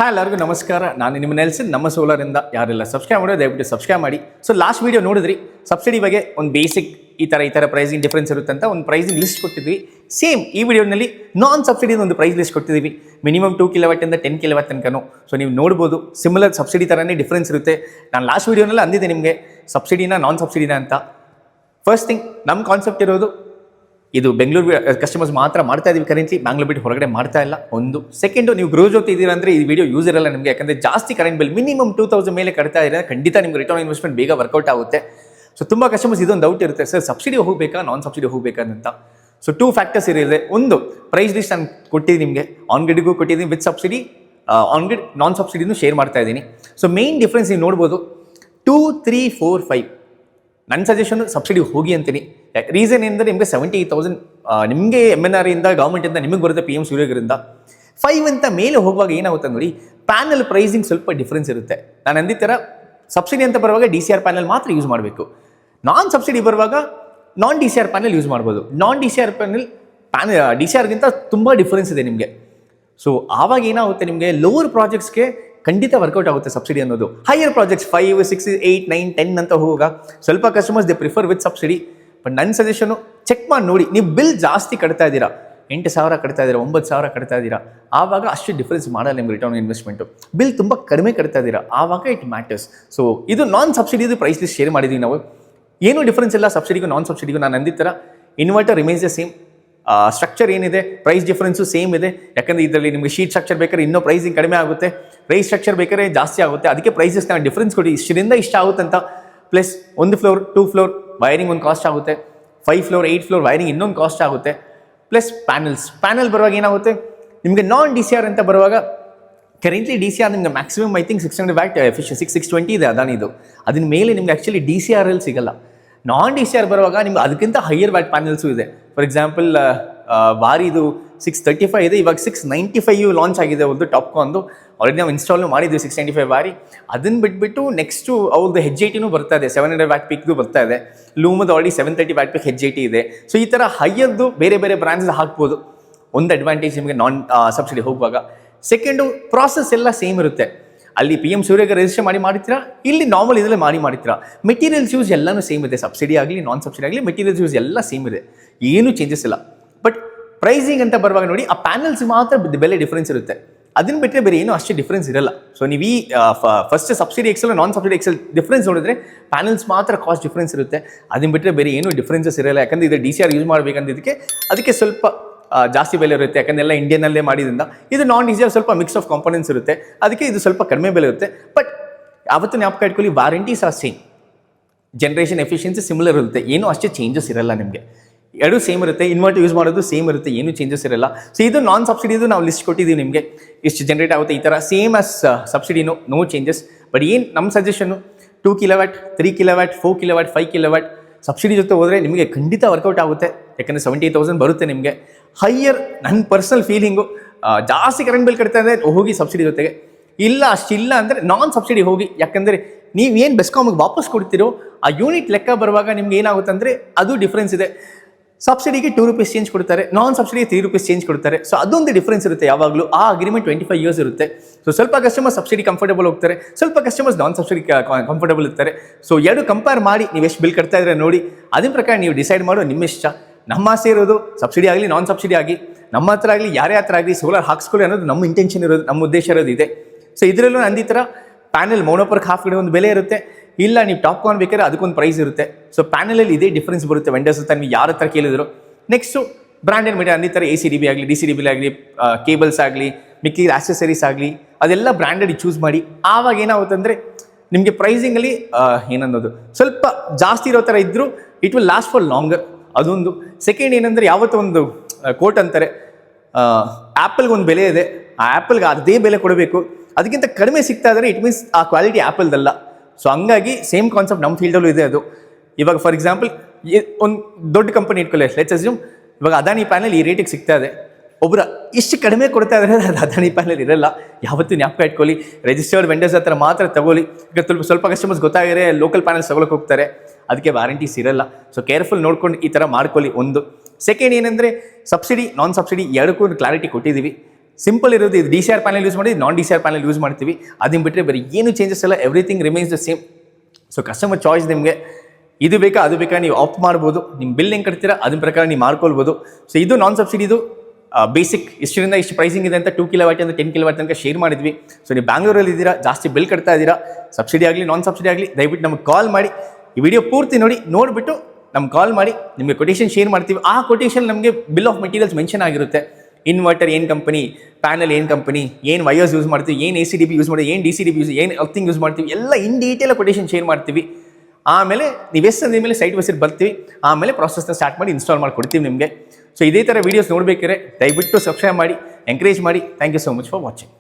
Hi ಎಲ್ಲರಿಗೂ ನಮಸ್ಕಾರ. ನಾನು ನಿಮ್ಮ ನೆಲ್ಸನ್. ನಮ್ಮ ಸೋಲಾರಿಂದ ಯಾರೆಲ್ಲ ಸಬ್ಸ್ಕ್ರೈಬ್ ಮಾಡೋದು ದಯವಿಟ್ಟು ಸಬ್ಸ್ಕ್ರೈಬ್ ಮಾಡಿ. ಸೊ ಲಾಸ್ಟ್ ವೀಡಿಯೋ ನೋಡಿದ್ರಿ, ಸಬ್ಸಿಡಿ ಬಗ್ಗೆ ಒಂದು ಬೇಸಿಕ್ ಈ ಥರ ಪ್ರೈಸಿಂಗ್ ಡಿಫ್ರೆನ್ಸ್ ಇರುತ್ತೆ ಅಂತ ಒಂದು ಪ್ರೈಸಿಂಗ್ ಲಿಸ್ಟ್ ಕೊಟ್ಟಿದ್ವಿ. ಸೇಮ್ ಈ ವಿಡಿಯೋನಲ್ಲಿ ನಾನ್ ಸಬ್ಸಿಡಿ ಒಂದು ಪ್ರೈಸ್ ಲಿಸ್ಟ್ ಕೊಟ್ಟಿದ್ದೀವಿ. ಮಿನಿಮಮ್ 2 ಕಿಲೋವಾಟಿಂದ 10 ಕಿಲೋವಾಟ್ ತನಕನೂ. ಸೊ ನೀವು ನೋಡ್ಬೋದು ಸಿಮಿಲರ್ ಸಬ್ಸಿಡಿ ಥರನೇ ಡಿಫ್ರೆನ್ಸ್ ಇರುತ್ತೆ. ನಾನು ಲಾಸ್ಟ್ ವೀಡಿಯೋನಲ್ಲಿ ಅಂದಿದ್ದೆ ನಿಮಗೆ ಸಬ್ಸಿಡಿನ ನಾನ್ ಸಬ್ಸಿಡಿನ ಅಂತ. ಫಸ್ಟ್ ಥಿಂಗ್, ನಮ್ಮ ಕಾನ್ಸೆಪ್ಟ್ ಇರೋದು ಇದು ಬೆಂಗಳೂರು ಕಸ್ಟಮರ್ಸ್ ಮಾತ್ರ ಮಾಡ್ತಾ ಇದೀವಿ ಕರೆಂಟ್ಲಿ, ಬ್ಯಾಂಗ್ಳೂರ್ ಬಿಟ್ಟು ಹೊರಗಡೆ ಮಾಡ್ತಾ ಇಲ್ಲ. ಒಂದು ಸೆಕೆಂಡು, ನೀವು ಗೃಹ ಜೊತೆ ಇದ್ದೀರಾ ಅಂದರೆ ಈ ವಿಡಿಯೋ ಯೂಸ್ ಇರಲ್ಲ ನಿಮಗೆ, ಯಾಕಂದರೆ ಜಾಸ್ತಿ ಕರೆಂಟ್ ಬಿಲ್ ಮಿನಿಮಮ್ 2000 ಮೇಲೆ ಕಟ್ತಾ ಇದ್ರೆ ಖಂಡಿತ ನಿಮ್ಗೆ ರಿಟರ್ನ್ ಇನ್ವೆಸ್ಟ್ಮೆಂಟ್ ಬೇಗ ವರ್ಕೌಟ್ ಆಗುತ್ತೆ. ಸೊ ತುಂಬ ಕಸ್ಟಮರ್ಸ್ ಇದೊಂದು ಡೌಟ್ ಇರುತ್ತೆ, ಸರ್ ಸಬ್ಸಿಡಿ ಹೋಗಬೇಕಾ ನಾನ್ ಸಬ್ಸಿಡಿ ಹೋಗಬೇಕಾ ಅಂತ. ಸೊ 2 ಫ್ಯಾಕ್ಟರ್ಸ್ ಇರಿದೆ. ಒಂದು, ಪ್ರೈಸ್ ಲಿಸ್ಟ್ ನಾನು ಕೊಟ್ಟಿದ್ದೀನಿ ನಿಮಗೆ, ಆನ್ ಗ್ರಿಡ್ಗೂ ಕೊಟ್ಟಿದ್ದೀನಿ, with subsidy on grid non ಸಬ್ಸಿಡಿನೂ ಶೇರ್ ಮಾಡ್ತಾ ಇದ್ದೀನಿ. ಸೊ ಮೇನ್ ಡಿಫ್ರೆನ್ಸ್ ನೀವು ನೋಡ್ಬೋದು 2, 3, 4, 5. ನನ್ನ ಸಜೆಷನ್ ಸಬ್ಸಿಡಿ ಹೋಗಿ ಅಂತೀನಿ. ರೀಸನ್ ಏನಂದರೆ ನಿಮಗೆ 70,000 ನಿಮಗೆ MNR ಇಂದ ಗೌರ್ಮೆಂಟಿಂದ ನಿಮಗೆ ಬರುತ್ತೆ, PM ಸೂರ್ಯಗರಿಂದ. 5 ಅಂತ ಮೇಲೆ ಹೋಗುವಾಗ ಏನಾಗುತ್ತೆ ನೋಡಿ, ಪ್ಯಾನಲ್ ಪ್ರೈಸಿಂಗ್ ಸ್ವಲ್ಪ ಡಿಫ್ರೆನ್ಸ್ ಇರುತ್ತೆ. ನಾನು ಅಂದಿದ್ದ ಥರ ಸಬ್ಸಿಡಿ ಅಂತ ಬರುವಾಗ DCR ಪ್ಯಾನಲ್ ಮಾತ್ರ ಯೂಸ್ ಮಾಡಬೇಕು. ನಾನ್ ಸಬ್ಸಿಡಿ ಬರುವಾಗ ನಾನ್ DCR ಪ್ಯಾನಲ್ ಯೂಸ್ ಮಾಡ್ಬೋದು. ನಾನ್ DCR ಪ್ಯಾನಲ್ DCRಗಿಂತ ತುಂಬ ಡಿಫ್ರೆನ್ಸ್ ಇದೆ ನಿಮಗೆ. ಸೊ ಆವಾಗ ಏನಾಗುತ್ತೆ, ನಿಮಗೆ ಲೋವರ್ ಪ್ರಾಜೆಕ್ಟ್ಸ್ಗೆ ಖಂಡಿತ ವರ್ಕೌಟ್ ಆಗುತ್ತೆ ಸಬ್ಸಿಡಿ ಅನ್ನೋದು. ಹೈಯರ್ ಪ್ರಾಜೆಕ್ಟ್ಸ್ 5, 6, 8, 9, 10 ಅಂತ ಹೋಗುವಾಗ ಸ್ವಲ್ಪ customers they prefer with subsidy. But ನನ್ನ ಸಜೆಷನು ಚೆಕ್ ಮಾಡಿ ನೋಡಿ, ನೀವು ಬಿಲ್ ಜಾಸ್ತಿ ಕಟ್ತಾ ಇದ್ದೀರಾ, 8,000 ಕಟ್ತಾ ಇದ್ದೀರಾ, 9,000 ಕಟ್ತಾ ಇದ್ದೀರಾ, ಆವಾಗ ಅಷ್ಟು ಡಿಫ್ರೆನ್ಸ್ ಮಾಡಲ್ಲ ನಿಮ್ಗೆ ರಿಟರ್ನ್ ಇನ್ವೆಸ್ಟ್ಮೆಂಟು. ಬಿಲ್ ತುಂಬ ಕಡಿಮೆ ಕಟ್ತಾ ಇದ್ದೀರಾ, ಆವಾಗ ಇಟ್ ಮ್ಯಾಟರ್ಸ್. ಸೊ ಇದು ನಾನ್ ಸಬ್ಸಿಡಿದು ಪ್ರೈಸ್ ಲಿಸ್ಟ್ ಶೇರ್ ಮಾಡಿದ್ದೀವಿ ನಾವು. ಏನೂ ಡಿಫ್ರೆನ್ಸ್ ಇಲ್ಲ ಸಬ್ಸಿಡಿಗೂ ನಾನ್ ಸಬ್ಸಿಡಿಗೂ. ನಾನು ಅಂದಿದ್ದ ಥರ inverter remains the same, structure ಏನಿದೆ ಪ್ರೈಸ್ ಡಿಫ್ರೆನ್ಸು ಸೇಮ್ ಇದೆ. ಯಾಕಂದರೆ ಇದರಲ್ಲಿ ನಿಮಗೆ ಶೀಟ್ ಸ್ಟ್ರಕ್ಚರ್ ಬೇಕಾದ್ರೆ ಇನ್ನೂ ಪ್ರೈಸಿಂಗ್ ಕಡಿಮೆ ಆಗುತ್ತೆ, ಪ್ರೈಸ್ ಸ್ಟ್ರಕ್ಚರ್ ಬೇಕಾದ್ರೆ ಜಾಸ್ತಿ ಆಗುತ್ತೆ. ಅದಕ್ಕೆ ಪ್ರೈಸಸ್ ನಾವು ಡಿಫ್ರೆನ್ಸ್ ಕೊಡಿ, ಇಷ್ಟರಿಂದ ಇಷ್ಟ ಆಗುತ್ತೆ ಅಂತ. ಪ್ಲಸ್ 1 ಫ್ಲೋರ್ 2 ಫ್ಲೋರ್ ವೈರಿಂಗ್ ಒಂದು ಕಾಸ್ಟ್ ಆಗುತ್ತೆ, 5 ಫ್ಲೋರ್ 8 ಫ್ಲೋರ್ ವೈರಿಂಗ್ ಇನ್ನೊಂದು ಕಾಸ್ಟ್ ಆಗುತ್ತೆ. ಪ್ಲಸ್ ಪ್ಯಾನಲ್ ಬರುವಾಗ ಏನಾಗುತ್ತೆ, ನಿಮಗೆ ನಾನ್ DCR ಅಂತ ಬರುವಾಗ ಕರೆಂಟ್ಲಿ DCR ನಿಮಗೆ maximum I think 600 watt efficiency 620 ಇದೆ ಅದಾನಿದು. ಅದನ್ನ ಮೇಲೆ ನಿಮ್ಗೆ ಆ್ಯಕ್ಚುಲಿ DCR ಅಲ್ಲಿ ಸಿಗಲ್ಲ. ನಾನ್ DCR ಬರುವಾಗ ನಿಮ್ಗೆ ಅದಕ್ಕಿಂತ ಹೈಯರ್ ವ್ಯಾಟ್ ಪ್ಯಾನಲ್ಸು ಇದೆ. ಫಾರ್ ಎಕ್ಸಾಂಪಲ್ ವಾರಿದು 635 ಇದೆ, ಇವಾಗ 695 ಲಾಂಚ್ ಆಗಿದೆ. ಒಂದು ಟಾಪ್ಕಾನ್ದು ಆಲ್ರೆಡಿ ನಾವು ಇನ್ಸ್ಟಾಲ್ನು ಮಾಡಿದ್ವಿ 695 ವಾರಿ. ಅದನ್ನು ಬಿಟ್ಬಿಟ್ಟು ನೆಕ್ಸ್ಟು ಅವ್ರದ್ದು H80 ಬರ್ತಾ ಇದೆ, 700 ವ್ಯಾಟ್ ಪಿಕ್ದು ಬರ್ತಾ ಇದೆ. ಲೂಮದು ಆಲ್ರೆಡಿ 730 ವ್ಯಾಟ್ ಪಿಕ್ H80 ಇದೆ. ಸೊ ಈ ಥರ ಹೈಯರ್ದು ಬೇರೆ ಬೇರೆ ಬ್ರ್ಯಾಂಡ್ಸ್ ಹಾಕ್ಬೋದು. ಒಂದು ಅಡ್ವಾಂಟೇಜ್ ನಿಮಗೆ ನಾನ್ ಸಬ್ಸಿಡಿ ಹೋಗುವಾಗ. ಸೆಕೆಂಡು, ಪ್ರಾಸೆಸ್ ಎಲ್ಲ ಸೇಮ್ ಇರುತ್ತೆ. ಅಲ್ಲಿ PM ಸೂರ್ಯಗೆ ರಿಜಿಸ್ಟರ್ ಮಾಡಿರ್ತೀರಾ, ಇಲ್ಲಿ ನಾರ್ಮಲ್ ಇದರಲ್ಲಿ ಮಾಡಿರ್ತೀರಾ. ಮೆಟೀರಿಯಲ್ಸ್ ಯೂಸ್ ಎಲ್ಲನೂ ಸೇಮ್ ಇದೆ, ಸಬ್ಸಿಡಿ ಆಗಲಿ ನಾನ್ ಸಬ್ಸಿಡಿ ಆಗಲಿ ಮೆಟೀರಿಯಲ್ಸ್ ಯೂಸ್ ಎಲ್ಲ ಸೇಮ್ ಇದೆ, ಏನೂ ಚೇಂಜಸ್ ಇಲ್ಲ. ಬಟ್ ಪ್ರೈಸಿಂಗ್ ಅಂತ ಬರುವಾಗ ನೋಡಿ, ಆ ಪ್ಯಾನಲ್ಸ್ ಮಾತ್ರ ಬೆಲೆ ಡಿಫ್ರೆನ್ಸ್ ಇರುತ್ತೆ. ಅದನ್ನ ಬಿಟ್ಟರೆ ಬೇರೆ ಏನೂ ಅಷ್ಟೇ ಡಿಫ್ರೆನ್ಸ್ ಇರಲ್ಲ. ಸೊ ನೀವು ಈ ಫಸ್ಟ್ ಸಬ್ಸಿಡಿ ಎಕ್ಸೆಲ್ ನಾನ್ ಸಬ್ಸಿಡಿ ಎಕ್ಸೆಲ್ ಡಿಫ್ರೆನ್ಸ್ ನೋಡಿದ್ರೆ ಪ್ಯಾನಲ್ಸ್ ಮಾತ್ರ ಕಾಸ್ಟ್ ಡಿಫ್ರೆನ್ಸ್ ಇರುತ್ತೆ. ಅದನ್ನ ಬಿಟ್ಟರೆ ಬೇರೆ ಏನೂ ಡಿಫ್ರೆನ್ಸಸ್ ಇರಲ್ಲ. ಯಾಕಂದರೆ ಇದು DCR ಯೂಸ್ ಮಾಡಬೇಕಂದಿದ್ದಕ್ಕೆ ಅದಕ್ಕೆ ಸ್ವಲ್ಪ ಜಾಸ್ತಿ ಬೆಲೆ ಇರುತ್ತೆ, ಯಾಕಂದರೆ ಎಲ್ಲ ಇಂಡಿಯನ್ನಲ್ಲೇ ಮಾಡಿದ್ರಿಂದ. ಇದು ನಾನ್ DCR ಸ್ವಲ್ಪ ಮಿಕ್ಸ್ ಆಫ್ ಕಾಂಪೋನೆಂಟ್ಸ್ ಇರುತ್ತೆ, ಅದಕ್ಕೆ ಇದು ಸ್ವಲ್ಪ ಕಡಿಮೆ ಬೆಲೆ ಇರುತ್ತೆ. ಬಟ್ ಯಾವತ್ತೂ ಜ್ಞಾಪಕ ಇಟ್ಕೊಳ್ಳಿ, warranties are same, generation efficiency similar ಇರುತ್ತೆ, ಏನೂ ಅಷ್ಟೇ ಚೇಂಜಸ್ ಇರಲ್ಲ ನಿಮಗೆ. ಎರಡೂ ಸೇಮ್ ಇರುತ್ತೆ, ಇನ್ವರ್ಟರ್ ಯೂಸ್ ಮಾಡೋದು ಸೇಮ್ ಇರುತ್ತೆ, ಏನೂ ಚೇಂಜಸ್ ಇರಲ್ಲ. ಸೊ ಇದು ನಾನ್ ಸಬ್ಸಿಡಿದು ನಾವು ಲಿಸ್ಟ್ ಕೊಟ್ಟಿದ್ದೀವಿ ನಿಮಗೆ, ಇಷ್ಟು ಜನರೇಟ್ ಆಗುತ್ತೆ ಈ ಥರ ಸೇಮ್ ಆಸ್ ಸಬ್ಸಿಡಿನೂ, ನೋ ಚೇಂಜಸ್. ಬಟ್ ಏನು ನಮ್ಮ ಸಜೆಷನ್ನು 2 kilowatt 3 kilowatt 4 kilowatt 5 kilowatt subsidy ಜೊತೆ ಹೋದರೆ ನಿಮಗೆ ಖಂಡಿತ ವರ್ಕೌಟ್ ಆಗುತ್ತೆ. ಯಾಕಂದರೆ 70,000 ಬರುತ್ತೆ ನಿಮಗೆ. ಹೈಯರ್ ನನ್ನ ಪರ್ಸನಲ್ ಫೀಲಿಂಗು, ಜಾಸ್ತಿ ಕರೆಂಟ್ ಬಿಲ್ ಕಟ್ತಾ ಇದ್ದರೆ ಹೋಗಿ ಸಬ್ಸಿಡಿ ಜೊತೆಗೆ, ಇಲ್ಲ ಅಷ್ಟಿಲ್ಲ ಅಂದರೆ ನಾನ್ ಸಬ್ಸಿಡಿ ಹೋಗಿ. ಯಾಕಂದರೆ ನೀವೇನು ಬೆಸ್ಕಾಮಿಗೆ ವಾಪಸ್ ಕೊಡ್ತೀರೋ ಆ ಯೂನಿಟ್ ಲೆಕ್ಕ ಬರುವಾಗ ನಿಮ್ಗೆ ಏನಾಗುತ್ತೆ ಅಂದರೆ ಅದು ಡಿಫ್ರೆನ್ಸ್ ಇದೆ. ಸಬ್ಸಿಡಿಗೆ 2 ರೂಪೀಸ್ ಚೇಂಜ್ ಕೊಡ್ತಾರೆ, ನಾನ್ ಸಬ್ಸಿಡಿಗೆ 3 ರೂಪೀಸ್ ಚೇಂಜ್ ಕೊಡ್ತಾರೆ. ಸೊ ಅದೊಂದು ಡಿಫ್ರೆನ್ಸ್ ಇರುತ್ತೆ ಯಾವಾಗಲೂ. ಆ ಅಗ್ರಿಮೆಂಟ್ 25 ಇಯರ್ಸ್ ಇರುತ್ತೆ. ಸೊ ಸ್ವಲ್ಪ ಕಸ್ಟಮರ್ಸ್ ಸಬ್ಸಿಡಿ ಕಂಫರ್ಟಬಲ್ ಹೋಗ್ತಾರೆ, ಸ್ವಲ್ಪ ಕಸ್ಟಮರ್ಸ್ ನಾನ್ ಸಬ್ಸಿಡಿ ಕಂಫರ್ಟಬಲ್ ಇರ್ತಾರೆ. ಸೊ ಎರಡು ಕಂಪೇರ್ ಮಾಡಿ ನೀವು ಎಷ್ಟು ಬಿಲ್ ಕಟ್ತಾ ಇದ್ರೆ ನೋಡಿ, ಅದ್ರ ಪ್ರಕಾರ ನೀವು ಡಿಸೈಡ್ ಮಾಡೋ, ನಿಮ್ಮ ಇಷ್ಟ. ನಮ್ಮ ಆಸೆ ಇರೋದು ಸಬ್ಸಿಡಿ ಆಗಲಿ ನಾನ್ ಸಬ್ಸಿಡಿ ಆಗಿ, ನಮ್ಮ ಹತ್ರ ಆಗಲಿ ಯಾರೇ ಹತ್ರ ಆಗಲಿ ಸೋಲಾರ್ ಹಾಕ್ಸ್ಕೊಳ್ಳಿ ಅನ್ನೋದು ನಮ್ಮ ಇಂಟೆನ್ಷನ್ ಇರೋದು, ನಮ್ಮ ಉದ್ದೇಶ ಇರೋದು ಇದೆ. ಸೊ ಇದರಲ್ಲೂ ಅಂದಿ ಥರ ಪ್ಯಾನಲ್ ಮೋನೋಪರ್ಕ್ ಹಾಫ್ ಗಿಡ ಒಂದು ಬೆಲೆ ಇರುತ್ತೆ, ಇಲ್ಲ ನೀವು ಟಾಪ್ಕಾನ್ ಬೇಕಾದ್ರೆ ಅದಕ್ಕೊಂದು ಪ್ರೈಸ್ ಇರುತ್ತೆ. ಸೊ ಪ್ಯಾನಲಲ್ಲಿ ಇದೇ ಡಿಫ್ರೆನ್ಸ್ ಬರುತ್ತೆ ವೆಂಡರ್ಸ್ ಹತ್ರ, ನೀವು ಯಾರ ಹತ್ರ ಕೇಳಿದ್ರು. ನೆಕ್ಸ್ಟು ಬ್ರ್ಯಾಂಡೆಡ್ ಮೀಡಿಯಾ ಅಂದಿ ಥರ ACDB ಆಗಲಿ DCDB ಆಗಲಿ ಕೇಬಲ್ಸ್ ಆಗಲಿ ಮಿಕ್ಕಿದ ಆಕ್ಸೆಸರೀಸ್ ಆಗಲಿ ಅದೆಲ್ಲ ಬ್ರ್ಯಾಂಡೆಡ್ ಚೂಸ್ ಮಾಡಿ. ಆವಾಗ ಏನಾಗುತ್ತೆ ಅಂದರೆ ನಿಮಗೆ ಪ್ರೈಸಿಂಗಲ್ಲಿ ಏನನ್ನೋದು ಸ್ವಲ್ಪ ಜಾಸ್ತಿ ಇರೋ ಥರ ಇದ್ದರೂ it will last for longer, ಅದೊಂದು. ಸೆಕೆಂಡ್ ಏನಂದರೆ ಯಾವತ್ತೂ ಒಂದು ಕೋಟ್ ಅಂತಾರೆ, ಆ್ಯಪಲ್ಗೆ ಒಂದು ಬೆಲೆ ಇದೆ, ಆ ಆ್ಯಪಲ್ಗೆ ಅದೇ ಬೆಲೆ ಕೊಡಬೇಕು, ಅದಕ್ಕಿಂತ ಕಡಿಮೆ ಸಿಗ್ತಾ ಇದ್ದಾರೆ ಇಟ್ ಮೀನ್ಸ್ ಆ ಕ್ವಾಲಿಟಿ ಆ್ಯಪಲ್ದಲ್ಲ. ಸೊ ಹಂಗಾಗಿ ಸೇಮ್ ಕಾನ್ಸೆಪ್ಟ್ ನಮ್ಮ ಫೀಲ್ಡಲ್ಲೂ ಇದೆ ಅದು. ಇವಾಗ ಫಾರ್ ಎಕ್ಸಾಂಪಲ್ ಒಂದು ದೊಡ್ಡ ಕಂಪನಿ ಇಟ್ಕೊಳ್ಳಿ, ಲೆಟ್ಸ್ ಅಸ್ಯೂಮ್ ಇವಾಗ ಅದಾನಿ ಪ್ಯಾನಲ್ ಈ ರೇಟಿಗೆ ಸಿಗ್ತಾ ಇದೆ, ಒಬ್ಬರು ಇಷ್ಟು ಕಡಿಮೆ ಕೊಡ್ತಾ ಇದ್ದಾರೆ, ಅದು ಅದಾನಿ ಪ್ಯಾನಲ್ ಇರಲ್ಲ. ಯಾವತ್ತೂ ಜ್ಞಾಪಕ ಇಟ್ಕೊಳ್ಳಿ, ರಿಜಿಸ್ಟರ್ಡ್ ವೆಂಡರ್ಸ್ ಹತ್ರ ಮಾತ್ರ ತಗೊಳ್ಳಿ. ಈಗ ಸ್ವಲ್ಪ ಕಸ್ಟಮರ್ಸ್ ಗೊತ್ತಾಗಿದ್ರೆ ಲೋಕಲ್ ಪ್ಯಾನಲ್ಸ್ ತಗೊಳಕ್ಕೆ ಹೋಗ್ತಾರೆ, ಅದಕ್ಕೆ ವಾರಂಟೀಸ್ ಇರಲ್ಲ. ಸೊ ಕೇರ್ಫುಲ್ ನೋಡ್ಕೊಂಡು ಈ ಥರ ಮಾಡ್ಕೊಳ್ಳಿ. ಒಂದು ಸೆಕೆಂಡ್ ಏನಂದರೆ ಸಬ್ಸಿಡಿ ನಾನ್ ಸಬ್ಸಿಡಿ ಎರಡಕ್ಕೂ ಒಂದು ಕ್ಲಾರಿಟಿ ಕೊಟ್ಟಿದ್ದೀವಿ. ಸಿಂಪಲ್ ಇರೋದು ಇದು DCR ಪ್ಯಾನಲ್ ಯೂಸ್ ಮಾಡಿ ನಾನ್ DCR ಪ್ಯಾನಲ್ ಯೂಸ್ ಮಾಡ್ತೀವಿ. ಅದನ್ನ ಬಿಟ್ಟರೆ ಬೇರೆ ಏನು ಚೇಂಜಸ್ ಇಲ್ಲ, everything remains the same. So customer choice ನಿಮಗೆ ಇದು ಬೇಕಾ ಅದು ಬೇಕಾ ನೀವು ಆಪ್ಟ್ ಮಾಡ್ಬೋದು. ನಿಮ್ಮ ಬಿಲ್ ಹೆಂಗೆ ಕಟ್ತೀರಾ ಅದನ್ನ ಪ್ರಕಾರ ನೀವು ಮಾಡ್ಕೊಳ್ಬೋದು. ಸೊ ಇದು ನಾನ್ ಸಬ್ಸಿಡಿದು ಬೇಸಿಕ್ ಇಷ್ಟರಿಂದ ಇಷ್ಟು ಪ್ರೈಸಿಂಗ್ ಇದೆ ಅಂತ 2 kW ಅಂತ 10 kW ತನಕ ಶೇರ್ ಮಾಡಿದ್ವಿ. ಸೊ ನೀವು ಬ್ಯಾಂಗ್ಳೂರಲ್ಲಿ ಇದ್ದೀರಾ, ಜಾಸ್ತಿ ಬಿಲ್ ಕಟ್ತಾ ಇದ್ದೀರಾ, ಸಬ್ಸಿಡಿ ಆಗಲಿ ನಾನ್ ಸಬ್ಸಿಡಿ ಆಗಲಿ, ದಯವಿಟ್ಟು ನಮಗೆ ಕಾಲ್ ಮಾಡಿ, ಈ ವಿಡಿಯೋ ಪೂರ್ತಿ ನೋಡಿಬಿಟ್ಟು ನಮ್ಗೆ ಕಾಲ್ ಮಾಡಿ, ನಿಮಗೆ ಕೊಟೇಶನ್ ಶೇರ್ ಮಾಡ್ತೀವಿ. ಆ ಕೊಟೇಶನ್ ನಮಗೆ ಬಿಲ್ ಆಫ್ ಮೆಟೀರಿಯಲ್ಸ್ ಮೆನ್ಷನ್ ಆಗಿರುತ್ತೆ. ಇನ್ವರ್ಟರ್ ಏನು ಕಂಪನಿ, ಪ್ಯಾನಲ್ ಏನು ಕಂಪನಿ, ಏನು ವೈರ್ಸ್ ಯೂಸ್ ಮಾಡ್ತೀವಿ, ಏನು ACDB ಯೂಸ್ ಮಾಡ್ತೀವಿ, ಏನು DCDB ಯೂಸ್, ಏನು ಅರ್ಥಿಂಗ್ ಯೂಸ್ ಮಾಡ್ತೀವಿ, ಎಲ್ಲ ಇನ್ ಡೀಟೇಲ್ ಕೊಟೇಶನ್ ಶೇರ್ ಮಾಡ್ತೀವಿ. ಆಮೇಲೆ ನೀವು ಎಷ್ಟು ಅಂದ ಮೇಲೆ ಸೈಟ್ ವಿಸಿಟ್ ಬರ್ತೀವಿ, ಆಮೇಲೆ ಪ್ರಾಸೆಸ್ನ ಸ್ಟಾರ್ಟ್ ಮಾಡಿ ಇನ್ಸ್ಟಾಲ್ ಮಾಡಿ ಕೊಡ್ತೀವಿ ನಿಮಗೆ. ಸೊ ಇದೇ ಥರ ವೀಡಿಯೋಸ್ ನೋಡಬೇಕಾದ್ರೆ ದಯವಿಟ್ಟು ಸಬ್ಸ್ಕ್ರೈಬ್ ಮಾಡಿ, ಎಂಕರೇಜ್ ಮಾಡಿ. Thank you so much for watching.